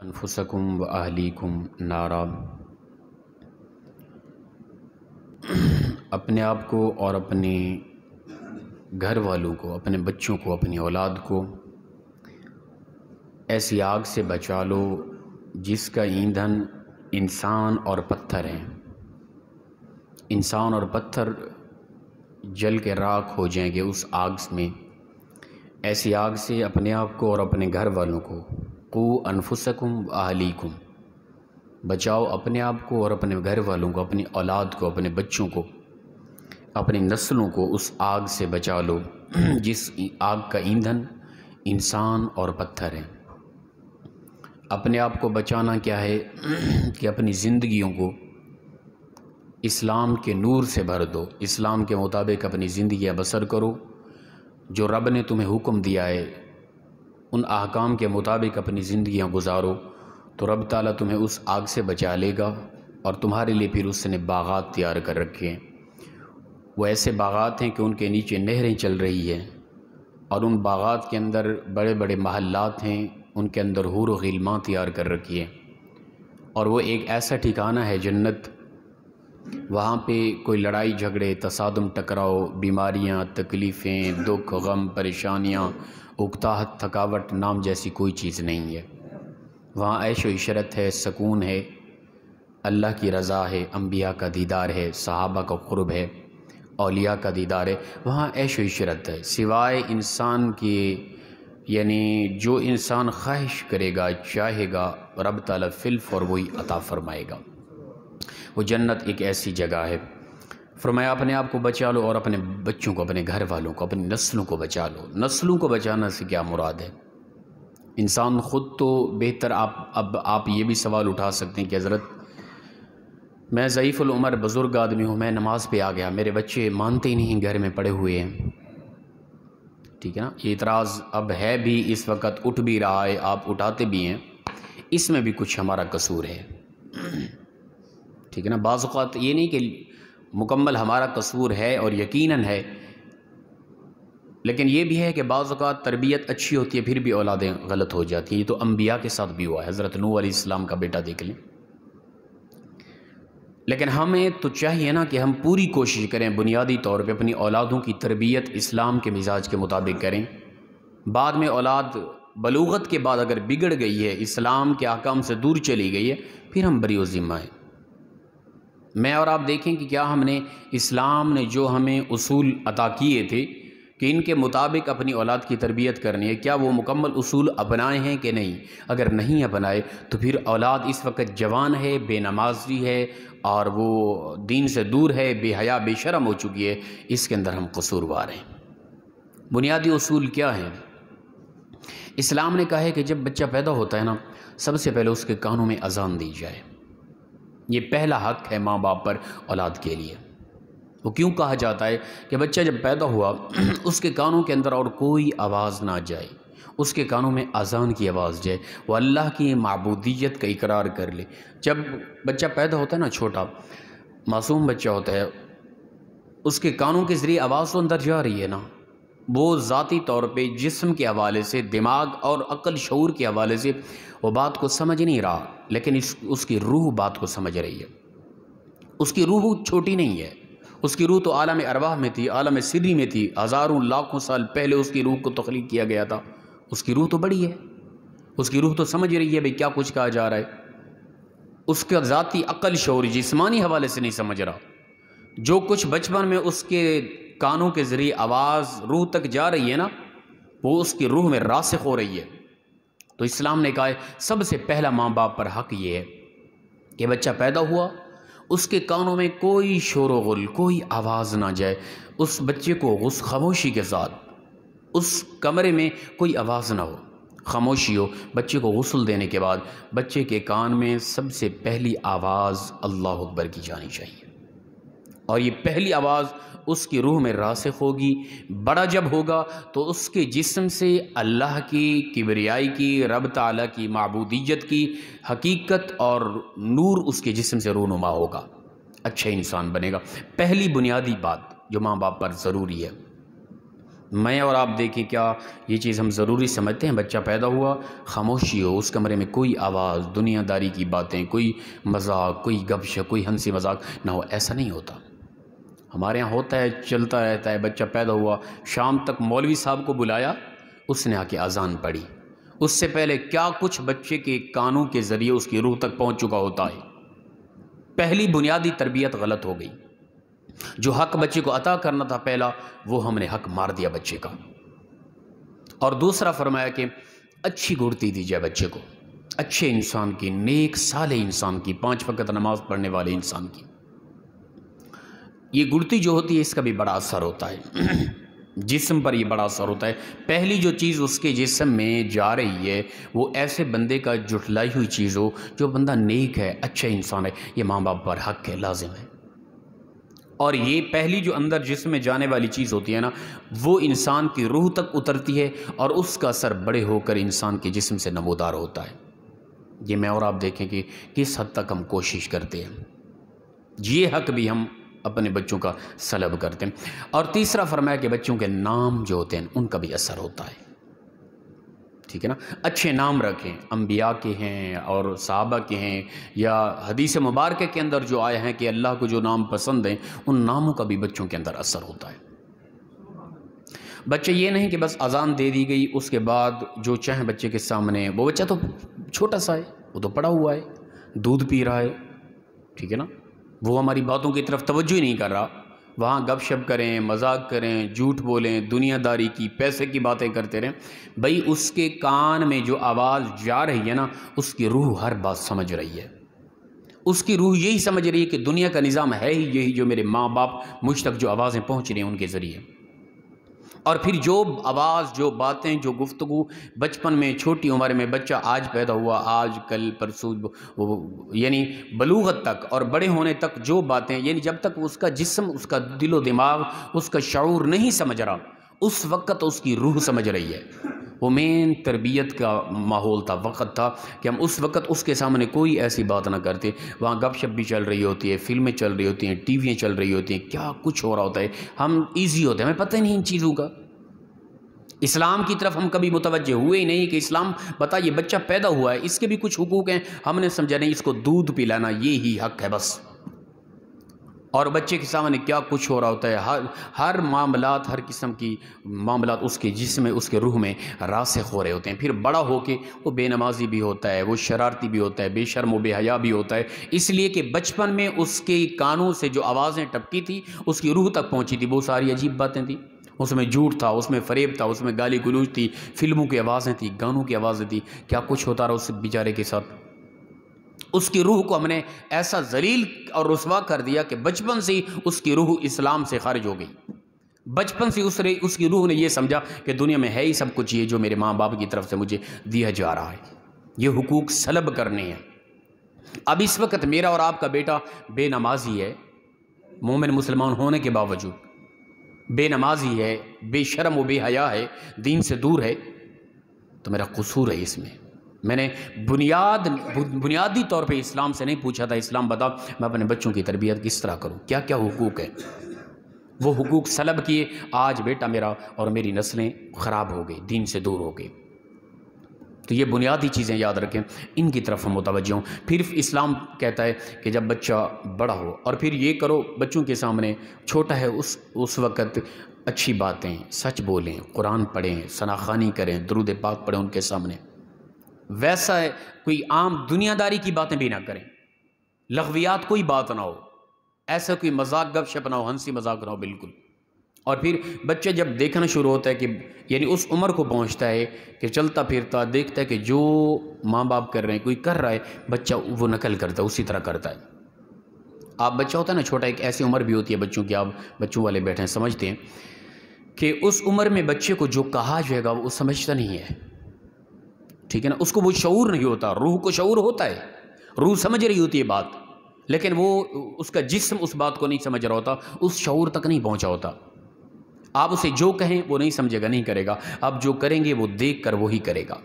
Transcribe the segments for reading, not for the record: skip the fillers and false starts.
انفسکم و اہلیکم نارا، اپنے آپ کو اور اپنے گھر والوں کو، اپنے بچوں کو، اپنی اولاد کو ایسی آگ سے بچا لو جس کا ایندھن انسان اور پتھر ہیں۔ انسان اور پتھر جل کے راکھ ہو جائیں گے اس آگ میں۔ ایسی آگ سے اپنے آپ کو اور اپنے گھر والوں کو، قوا انفسکم و اہلیکم، بچاؤ اپنے آپ کو اور اپنے گھر والوں کو، اپنی اولاد کو، اپنے بچوں کو، اپنی نسلوں کو اس آگ سے بچا لو جس آگ کا ایندھن انسان اور پتھر ہے۔ اپنے آپ کو بچانا کیا ہے کہ اپنی زندگیوں کو اسلام کے نور سے بھر دو، اسلام کے مطابق اپنی زندگیاں بسر کرو، جو رب نے تمہیں حکم دیا ہے ان احکام کے مطابق اپنی زندگیاں گزارو، تو رب تعالیٰ تمہیں اس آگ سے بچا لے گا، اور تمہارے لیے پھر اس نے باغات تیار کر رکھے ہیں۔ وہ ایسے باغات ہیں کہ ان کے نیچے نہریں چل رہی ہیں، اور ان باغات کے اندر بڑے بڑے محلات ہیں، ان کے اندر حور و غلمان تیار کر رکھی ہیں، اور وہ ایک ایسا ٹھکانہ ہے جنت، وہاں پہ کوئی لڑائی جھگڑے، تصادم، ٹکراؤ، بیماریاں، تکلیفیں، دکھ، غم، پریشانیاں، اکتاہٹ، تھکاوٹ نام جیسی کوئی چیز نہیں ہے۔ وہاں عیش و عشرت ہے، سکون ہے، اللہ کی رضا ہے، انبیاء کا دیدار ہے، صحابہ کا قرب ہے، اولیاء کا دیدار ہے، وہاں عیش و عشرت ہے، سوائے انسان کی، یعنی جو انسان خواہش کرے گا، چاہے گا، رب تعالیٰ فلف اور وہی عطا فرمائے گا۔ وہ جنت ایک ایسی جگہ ہے۔ فرمایا اپنے آپ کو بچا لو اور اپنے بچوں کو، اپنے گھر والوں کو، اپنی نسلوں کو بچا لو۔ نسلوں کو بچانا سے کیا مراد ہے؟ انسان خود تو بہتر، اب آپ یہ بھی سوال اٹھا سکتے ہیں کہ حضرت میں ضعیف العمر بزرگ آدمی ہوں، میں نماز پہ آ گیا، میرے بچے مانتے ہی نہیں، گھر میں پڑے ہوئے ہیں، ٹھیک ہے نا؟ یہ اعتراض اب ہے بھی، اس وقت اٹھ بھی رہا ہے، آپ اٹھاتے بھی ہیں، اس میں بھی کچھ ہمارا قصور ہے، ٹھیک ہے نا؟ بعض اوقات یہ نہیں کہ مکمل ہمارا قصور ہے اور یقیناً ہے، لیکن یہ بھی ہے کہ بعض اوقات تربیت اچھی ہوتی ہے پھر بھی اولادیں غلط ہو جاتی ہیں۔ یہ تو انبیاء کے ساتھ بھی ہوا ہے، حضرت نوح علیہ السلام کا بیٹا دیکھ لیں۔ لیکن ہمیں تو چاہیے نا کہ ہم پوری کوشش کریں، بنیادی طور پہ اپنی اولادوں کی تربیت اسلام کے مزاج کے مطابق کریں۔ بعد میں اولاد بلوغت کے بعد اگر بگڑ گئی ہے، اسلام کے احکام سے دور چلی گئی ہے، پھر ہم بری و ذمہ ہیں۔ میں اور آپ دیکھیں کہ کیا ہم نے، اسلام نے جو ہمیں اصول عطا کیے تھے کہ ان کے مطابق اپنی اولاد کی تربیت کرنی ہے، کیا وہ مکمل اصول اپنائے ہیں کہ نہیں؟ اگر نہیں اپنائے تو پھر اولاد اس وقت جوان ہے، بے نمازی ہے، اور وہ دین سے دور ہے، بے حیا بے شرم ہو چکی ہے، اس کے اندر ہم قصوروار ہیں۔ بنیادی اصول کیا ہیں؟ اسلام نے کہا ہے کہ جب بچہ پیدا ہوتا ہے نا، سب سے پہلے اس کے کانوں میں اذان دی جائے۔ یہ پہلا حق ہے ماں باپ پر اولاد کے لیے۔ وہ کیوں کہا جاتا ہے کہ بچہ جب پیدا ہوا اس کے کانوں کے اندر اور کوئی آواز نہ جائے، اس کے کانوں میں اذان کی آواز جائے، وہ اللہ کی معبودیت کا اقرار کر لے۔ جب بچہ پیدا ہوتا ہے نا، چھوٹا معصوم بچہ ہوتا ہے، اس کے کانوں کے ذریعے آواز تو اندر جا رہی ہے نا، وہ ذاتی طور پہ جسم کے حوالے سے، دماغ اور عقل شعور کے حوالے سے وہ بات کو سمجھ نہیں رہا، لیکن اس کی روح بات کو سمجھ رہی ہے۔ اس کی روح چھوٹی نہیں ہے، اس کی روح تو عالم ارواح میں تھی، عالم سری میں تھی، ہزاروں لاکھوں سال پہلے اس کی روح کو تخلیق کیا گیا تھا۔ اس کی روح تو بڑی ہے، اس کی روح تو سمجھ رہی ہے بھئی کیا کچھ کہا جا رہا ہے۔ اس کا ذاتی عقل شعور جسمانی حوالے سے نہیں سمجھ رہا، جو کچھ بچپن میں اس کے کانوں کے ذریعے آواز روح تک جا رہی ہے نا، وہ اس کی روح میں راسخ ہو رہی ہے۔ تو اسلام نے کہا ہے سب سے پہلا ماں باپ پر حق یہ ہے کہ بچہ پیدا ہوا، اس کے کانوں میں کوئی شور و غل، کوئی آواز نہ جائے، اس بچے کو خاموشی کے ساتھ، اس کمرے میں کوئی آواز نہ ہو، خاموشی ہو۔ بچے کو غسل دینے کے بعد بچے کے کان میں سب سے پہلی آواز اللہ اکبر کی جانی چاہیے، اور یہ پہلی آواز اس کی روح میں راسخ ہوگی۔ بڑا جب ہوگا تو اس کے جسم سے اللہ کی کبریائی کی، رب تعالیٰ کی معبودیت کی حقیقت اور نور اس کے جسم سے رونما ہوگا، اچھا انسان بنے گا۔ پہلی بنیادی بات جو ماں باپ پر ضروری ہے۔ میں اور آپ دیکھیں کیا یہ چیز ہم ضروری سمجھتے ہیں؟ بچہ پیدا ہوا، خاموشی ہو، اس کمرے میں کوئی آواز، دنیا داری کی باتیں، کوئی مذاق، کوئی گپ شپ، کوئی ہنسی مذاق نہ ہو، ایسا نہیں ہوتا۔ ہمارے یہاں ہوتا ہے، چلتا رہتا ہے۔ بچہ پیدا ہوا، شام تک مولوی صاحب کو بلایا، اس نے آ کے اذان پڑھی، اس سے پہلے کیا کچھ بچے کے کانوں کے ذریعے اس کی روح تک پہنچ چکا ہوتا ہے۔ پہلی بنیادی تربیت غلط ہو گئی۔ جو حق بچے کو عطا کرنا تھا پہلا، وہ ہم نے حق مار دیا بچے کا۔ اور دوسرا فرمایا کہ اچھی گڑتی دی جائے بچے کو، اچھے انسان کی، نیک صالح انسان کی، 5 وقت نماز پڑھنے والے انسان کی۔ یہ گڑتی جو ہوتی ہے اس کا بھی بڑا اثر ہوتا ہے، جسم پر یہ بڑا اثر ہوتا ہے۔ پہلی جو چیز اس کے جسم میں جا رہی ہے وہ ایسے بندے کا جٹلائی ہوئی چیز ہو جو بندہ نیک ہے، اچھا انسان ہے، یہ ماں باپ پر حق ہے، لازم ہے۔ اور یہ پہلی جو اندر جسم میں جانے والی چیز ہوتی ہے نا، وہ انسان کی روح تک اترتی ہے اور اس کا اثر بڑے ہو کر انسان کے جسم سے نمودار ہوتا ہے۔ یہ میں اور آپ دیکھیں کہ کس حد تک ہم کوشش کرتے ہیں، یہ حق بھی ہم اپنے بچوں کا سلب کرتے ہیں۔ اور تیسرا فرمایا کہ بچوں کے نام جو ہوتے ہیں ان کا بھی اثر ہوتا ہے، ٹھیک ہے نا؟ اچھے نام رکھیں، انبیاء کے ہیں اور صحابہ کے ہیں، یا حدیث مبارکہ کے اندر جو آئے ہیں کہ اللہ کو جو نام پسند ہیں، ان ناموں کا بھی بچوں کے اندر اثر ہوتا ہے۔ بچے یہ نہیں کہ بس اذان دے دی گئی اس کے بعد جو چاہیں بچے کے سامنے، وہ بچہ تو چھوٹا سا ہے، وہ تو پڑا ہوا ہے، دودھ پی رہا ہے، ٹھیک ہے نا؟ وہ ہماری باتوں کی طرف توجہ ہی نہیں کر رہا، وہاں گپ شپ کریں، مذاق کریں، جھوٹ بولیں، دنیا داری کی، پیسے کی باتیں کرتے رہیں، بھئی اس کے کان میں جو آواز جا رہی ہے نا، اس کی روح ہر بات سمجھ رہی ہے۔ اس کی روح یہی سمجھ رہی ہے کہ دنیا کا نظام ہے ہی یہی، جو میرے ماں باپ مجھ تک جو آوازیں پہنچ رہی ہیں ان کے ذریعے۔ اور پھر جو آواز، جو باتیں، جو گفتگو بچپن میں، چھوٹی عمر میں، بچہ آج پیدا ہوا، آج کل پرسوں، یعنی بلوغت تک اور بڑے ہونے تک جو باتیں، یعنی جب تک اس کا جسم، اس کا دل و دماغ، اس کا شعور نہیں سمجھ رہا، اس وقت اس کی روح سمجھ رہی ہے۔ وہ مین تربیت کا ماحول تھا، وقت تھا کہ ہم اس وقت اس کے سامنے کوئی ایسی بات نہ کرتے۔ وہاں گپ شپ بھی چل رہی ہوتی ہے، فلمیں چل رہی ہوتی ہیں، ٹی ویاں چل رہی ہوتی ہیں، کیا کچھ ہو رہا ہوتا ہے، ہم ایزی ہوتے ہیں، ہمیں پتہ ہی نہیں ان چیزوں کا۔ اسلام کی طرف ہم کبھی متوجہ ہوئے ہی نہیں کہ اسلام بتا یہ بچہ پیدا ہوا ہے، اس کے بھی کچھ حقوق ہیں، ہم نے سمجھا نہیں اس کو دودھ پلانا یہی حق ہے بس۔ اور بچے کے سامنے کیا کچھ ہو رہا ہوتا ہے، ہر معاملات، ہر قسم کی معاملات اس کے جسم میں، اس کے روح میں راسخ ہو رہے ہوتے ہیں۔ پھر بڑا ہو کے وہ بے نمازی بھی ہوتا ہے، وہ شرارتی بھی ہوتا ہے، بے شرم و بے حیا بھی ہوتا ہے، اس لیے کہ بچپن میں اس کے کانوں سے جو آوازیں ٹپکی تھی اس کی روح تک پہنچی تھی، وہ ساری عجیب باتیں تھیں، اس میں جھوٹ تھا، اس میں فریب تھا، اس میں گالی گلوچ تھی، فلموں کی آوازیں تھیں، گانوں کی آوازیں تھیں، کیا کچھ ہوتا رہا اس بیچارے کے ساتھ۔ اس کی روح کو ہم نے ایسا ذلیل اور رسوا کر دیا کہ بچپن سے اس کی روح اسلام سے خارج ہو گئی۔ بچپن سے اس کی روح نے یہ سمجھا کہ دنیا میں ہے ہی سب کچھ یہ جو میرے ماں باپ کی طرف سے مجھے دیا جا رہا ہے، یہ حقوق سلب کرنے ہیں۔ اب اس وقت میرا اور آپ کا بیٹا بے نمازی ہے، مومن مسلمان ہونے کے باوجود بے نمازی ہے، بے شرم و بے حیا ہے، دین سے دور ہے، تو میرا قصور ہے اس میں۔ میں نے بنیادی طور پہ اسلام سے نہیں پوچھا تھا، اسلام بتا میں اپنے بچوں کی تربیت کس طرح کروں، کیا کیا حقوق ہیں، وہ حقوق سلب کیے، آج بیٹا میرا اور میری نسلیں خراب ہو گئی، دین سے دور ہو گئی۔ تو یہ بنیادی چیزیں یاد رکھیں، ان کی طرف ہم متوجہ ہوں۔ پھر اسلام کہتا ہے کہ جب بچہ بڑا ہو، اور پھر یہ کرو بچوں کے سامنے، چھوٹا ہے اس وقت اچھی باتیں، سچ بولیں، قرآن پڑھیں، ثناخوانی کریں، درود پاک پڑھیں ان کے سامنے، ویسا ہے کوئی عام دنیا داری کی باتیں بھی نہ کریں، لغویات کوئی بات نہ ہو، ایسا کوئی مذاق گپ شپ نہ ہو، ہنسی مذاق نہ ہو بالکل۔ اور پھر بچہ جب دیکھنا شروع ہوتا ہے کہ یعنی اس عمر کو پہنچتا ہے کہ چلتا پھرتا دیکھتا ہے کہ جو ماں باپ کر رہے ہیں، کوئی کر رہا ہے، بچہ وہ نقل کرتا ہے، اسی طرح کرتا ہے۔ آپ بچہ ہوتا ہے نا چھوٹا، ایک ایسی عمر بھی ہوتی ہے بچوں کی، آپ بچوں والے بیٹھے ہیں سمجھتے ہیں کہ اس عمر میں بچے کو جو کہا جائے گا وہ سمجھتا نہیں ہے، ٹھیک ہے نا؟ اس کو وہ شعور نہیں ہوتا، روح کو شعور ہوتا ہے، روح سمجھ رہی ہوتی ہے بات، لیکن وہ اس کا جسم اس بات کو نہیں سمجھ رہا ہوتا، اس شعور تک نہیں پہنچا ہوتا۔ آپ اسے جو کہیں وہ نہیں سمجھے گا، نہیں کرے گا، آپ جو کریں گے وہ دیکھ کر وہی کرے گا۔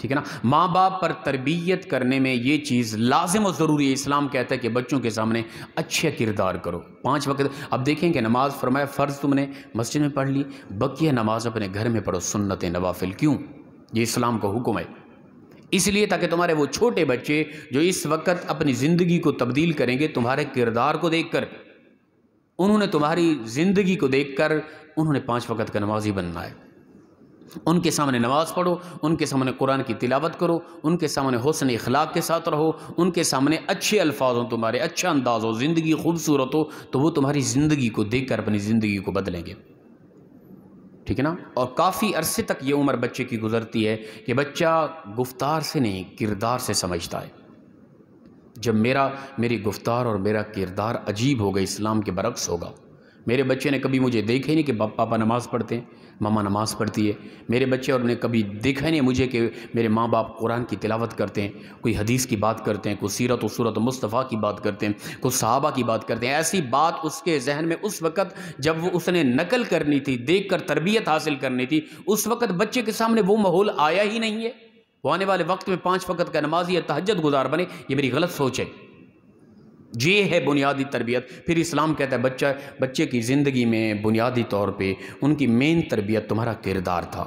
ٹھیک ہے نا. ماں باپ پر تربیت کرنے میں یہ چیز لازم و ضروری ہے. اسلام کہتا ہے کہ بچوں کے سامنے اچھے کردار کرو. 5 وقت اب دیکھیں کہ نماز فرمایا فرض تم نے مسجد میں پڑھ لی، بقیہ نماز اپنے گھر میں پڑھو، سنت نوافل. کیوں؟ یہ اسلام کا حکم ہے. اس لیے تاکہ تمہارے وہ چھوٹے بچے جو اس وقت اپنی زندگی کو تبدیل کریں گے تمہارے کردار کو دیکھ کر، انہوں نے تمہاری زندگی کو دیکھ کر انہوں نے 5 وقت کا نمازی بننا ہے. ان کے سامنے نماز پڑھو، ان کے سامنے قرآن کی تلاوت کرو، ان کے سامنے حسن اخلاق کے ساتھ رہو، ان کے سامنے اچھے الفاظ ہوں، تمہارے اچھا انداز ہو، زندگی خوبصورت ہو، تو وہ تمہاری زندگی کو دیکھ کر اپنی زندگی کو بدلیں گے. ٹھیک ہے نا. اور کافی عرصے تک یہ عمر بچے کی گزرتی ہے کہ بچہ گفتار سے نہیں کردار سے سمجھتا ہے. جب میری گفتار اور میرا کردار عجیب ہوگا، اسلام کے برعکس ہوگا. میرے بچے نے کبھی مجھے دیکھا ہی نہیں کہ پاپا نماز پڑھتے ہیں، ماما نماز پڑھتی ہے. میرے بچے اور نے کبھی دیکھا ہی نہیں مجھے کہ میرے ماں باپ قرآن کی تلاوت کرتے ہیں، کوئی حدیث کی بات کرتے ہیں، کوئی سیرت و صورت مصطفیٰ کی بات کرتے ہیں، کوئی صحابہ کی بات کرتے ہیں. ایسی بات اس کے ذہن میں اس وقت جب وہ اس نے نقل کرنی تھی، دیکھ کر تربیت حاصل کرنی تھی، اس وقت بچے کے سامنے وہ ماحول آیا ہی نہیں ہے. وہ آنے والے وقت میں 5 وقت کا نمازی یا تہجد گزار بنے، یہ میری غلط سوچ ہے. یہ ہے بنیادی تربیت. پھر اسلام کہتا ہے بچے کی زندگی میں بنیادی طور پہ ان کی مین تربیت تمہارا کردار تھا.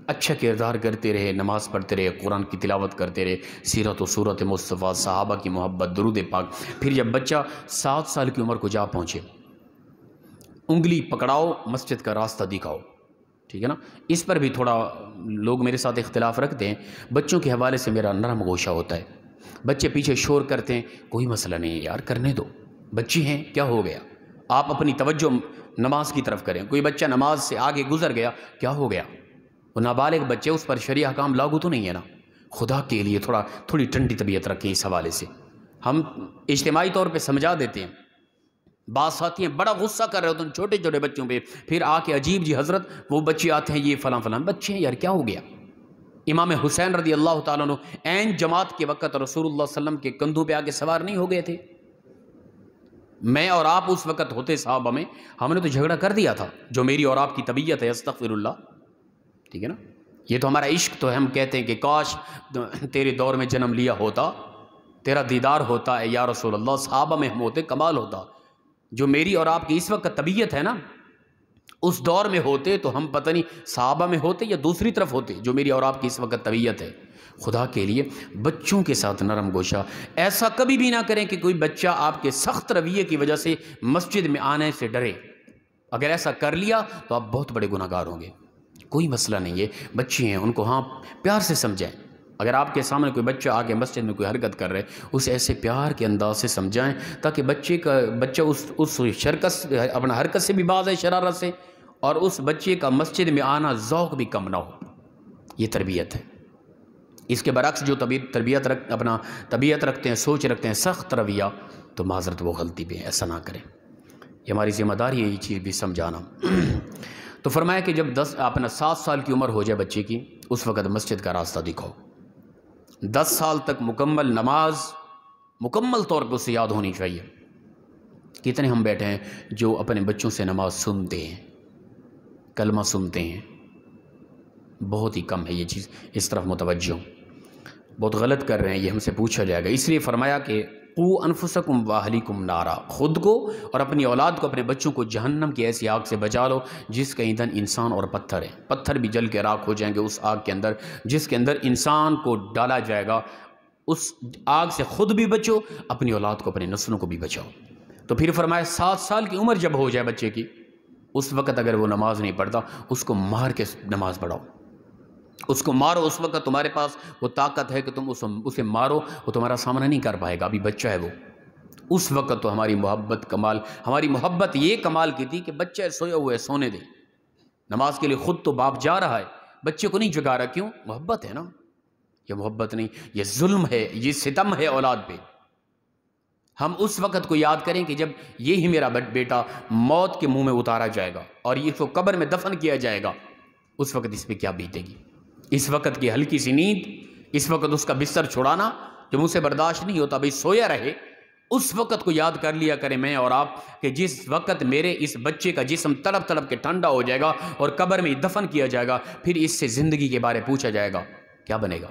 اچھا کردار کرتے رہے، نماز پڑھتے رہے، قرآن کی تلاوت کرتے رہے، سیرت و صورت مصطفیٰ، صحابہ کی محبت، درود پاک. پھر جب بچہ 7 سال کی عمر کو جا پہنچے، انگلی پکڑاؤ، مسجد کا راستہ دکھاؤ. ٹھیک ہے نا. اس پر بھی تھوڑا لوگ میرے ساتھ اختلاف رکھتے ہیں. بچوں کے حوالے سے میرا نرم گوشہ ہوتا ہے. بچے پیچھے شور کرتے ہیں، کوئی مسئلہ نہیں ہے یار، کرنے دو، بچے ہیں، کیا ہو گیا. آپ اپنی توجہ نماز کی طرف کریں. کوئی بچہ نماز سے آگے گزر گیا، کیا ہو گیا. وہ نابالغ بچے، اس پر شرعی احکام لاگو تو نہیں ہے نا. خدا کے لیے تھوڑی ٹھنڈی طبیعت رکھیں. اس حوالے سے ہم اجتماعی طور پہ سمجھا دیتے ہیں. بعض ساتھی ہیں بڑا غصہ کر رہے ہوتے ہیں چھوٹے چھوٹے بچوں پہ، پھر آ کے عجیب جی حضرت وہ بچے آتے ہیں، یہ فلاں فلاں بچے ہیں یار، کیا ہو گیا. امام حسین رضی اللہ تعالیٰ عنہ عین جماعت کے وقت رسول اللہ صلی اللہ علیہ وسلم کے کندھوں پہ آگے سوار نہیں ہو گئے تھے. میں اور آپ اس وقت ہوتے صحابہ میں، ہم نے تو جھگڑا کر دیا تھا. جو میری اور آپ کی طبیعت ہے، استغفر اللہ. ٹھیک ہے نا. یہ تو ہمارا عشق تو ہے. ہم کہتے ہیں کہ کاش تیرے دور میں جنم لیا ہوتا، تیرا دیدار ہوتا ہے یا رسول اللہ. صحابہ میں ہم ہوتے، کمال ہوتا. جو میری اور آپ کی اس وقت طبیعت ہے نا، اس دور میں ہوتے تو ہم پتہ نہیں صحابہ میں ہوتے یا دوسری طرف ہوتے. جو میری اور آپ کی اس وقت طبیعت ہے. خدا کے لیے بچوں کے ساتھ نرم گوشہ. ایسا کبھی بھی نہ کریں کہ کوئی بچہ آپ کے سخت رویے کی وجہ سے مسجد میں آنے سے ڈرے. اگر ایسا کر لیا تو آپ بہت بڑے گناہ گار ہوں گے. کوئی مسئلہ نہیں ہے، بچے ہیں، ان کو ہاں پیار سے سمجھائیں. اگر آپ کے سامنے کوئی بچہ آ کے مسجد میں کوئی حرکت کر رہے، اسے ایسے پیار کے انداز سے سمجھائیں تاکہ بچہ اس شرکت اپنا حرکت سے بھی باز ہے، شرارت سے، اور اس بچے کا مسجد میں آنا ذوق بھی کم نہ ہو. یہ تربیت ہے. اس کے برعکس جو طبیعت رکھتے ہیں، سوچ رکھتے ہیں سخت رویہ، تو معذرت وہ غلطی بھی ہے، ایسا نہ کریں. یہ ہماری ذمہ داری ہے یہ چیز بھی سمجھانا. تو فرمایا کہ جب 7 سال کی عمر ہو جائے بچے کی، اس وقت مسجد کا راستہ دکھاؤ. 10 سال تک مکمل نماز مکمل طور پر اسے یاد ہونی چاہیے. کتنے ہم بیٹھے ہیں جو اپنے بچوں سے نماز سنتے ہیں، کلمہ سنتے ہیں. بہت ہی کم ہے یہ چیز. اس طرف متوجہ ہوں. بہت غلط کر رہے ہیں، یہ ہم سے پوچھا جائے گا. اس لیے فرمایا کہ قو انفسکم واہلیکم نارا، خود کو اور اپنی اولاد کو، اپنے بچوں کو جہنم کی ایسی آگ سے بچا لو جس کا ایندھن انسان اور پتھر ہے. پتھر بھی جل کے راکھ ہو جائیں گے اس آگ کے اندر جس کے اندر انسان کو ڈالا جائے گا. اس آگ سے خود بھی بچو، اپنی اولاد کو، اپنے نسلوں کو بھی بچاؤ. تو پھر فرمایا 7 سال کی عمر جب ہو جائے بچے کی، اس وقت اگر وہ نماز نہیں پڑھتا، اس کو مار کے نماز پڑھاؤ. اس کو مارو. اس وقت تمہارے پاس وہ طاقت ہے کہ تم اسے مارو، وہ تمہارا سامنا نہیں کر پائے گا، ابھی بچہ ہے وہ. اس وقت تو ہماری محبت یہ کمال کی تھی کہ بچہ سویا ہوا ہے، سونے دے. نماز کے لیے خود تو باپ جا رہا ہے، بچے کو نہیں جگا رہا. کیوں؟ محبت ہے نا. یہ محبت نہیں، یہ ظلم ہے، یہ ستم ہے اولاد پہ. ہم اس وقت کو یاد کریں کہ جب یہی میرا بیٹا موت کے منہ میں اتارا جائے گا اور یہ کو قبر میں دفن کیا جائے گا، اس وقت اس پہ کیا بیتے گی. اس وقت کی ہلکی سی نیند، اس وقت اس کا بستر چھڑانا جو مجھ سے برداشت نہیں ہوتا، بھائی سویا رہے. اس وقت کو یاد کر لیا کریں میں اور آپ کہ جس وقت میرے اس بچے کا جسم تڑپ تڑپ کے ٹھنڈا ہو جائے گا اور قبر میں دفن کیا جائے گا، پھر اس سے زندگی کے بارے پوچھا جائے گا کیا بنے گا؟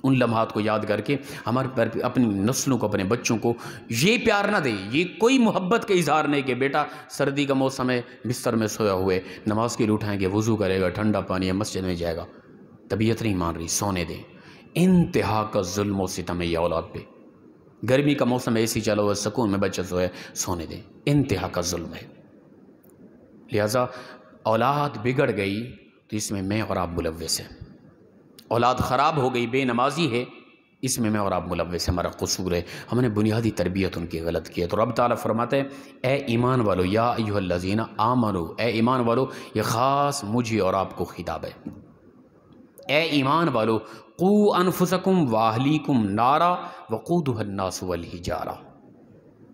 ان لمحات کو یاد کر کے ہمارے اپنی نسلوں کو، اپنے بچوں کو یہ پیار نہ دیں، یہ کوئی محبت کا اظہار نہیں کہ بیٹا سردی کا موسم ہے، بستر میں سویا ہوئے، نماز کے لیے اٹھائیں گے، وضو کرے گا، ٹھنڈا پانی ہے، مسجد میں جائے گا، طبیعت نہیں مان رہی، سونے دیں۔ انتہا کا ظلم و ستم ہے یہ اولاد پہ۔ گرمی کا موسم ایسی چلا ہوا، سکون میں بچہ سوئے، سونے دیں، انتہا کا ظلم ہے۔ لہٰذا اولاد بگڑ گئی تو اس میں اور آپ ملوث ہیں، اولاد خراب ہو گئی، بے نمازی ہے، اس میں اور آپ ملوث ہیں، ہمارا قصور ہے، ہم نے بنیادی تربیت ان کی غلط کی ہے۔ تو رب تعالیٰ فرماتے ہیں اے ایمان والو، یا ایھا الذین آمنو، اے ایمان والو، یہ خاص مجھے اور آپ کو خطاب ہے۔ اے ایمان والو، قوا انفسکم واہلیکم نارا وقودھا الناس والحجارہ،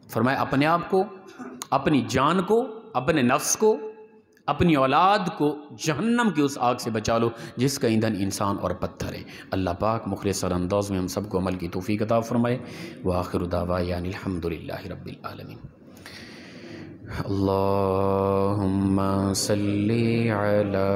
فرمایا اپنے آپ کو، اپنی جان کو، اپنے نفس کو، اپنی اولاد کو جہنم کی اس آگ سے بچا لو جس کا ایندھن انسان اور پتھر ہے۔ اللہ پاک مخلص انداز میں ہم سب کو عمل کی توفیق عطا فرمائے۔ وآخر دعوانا الحمدللہ رب العالمین۔ اللہم صلی علی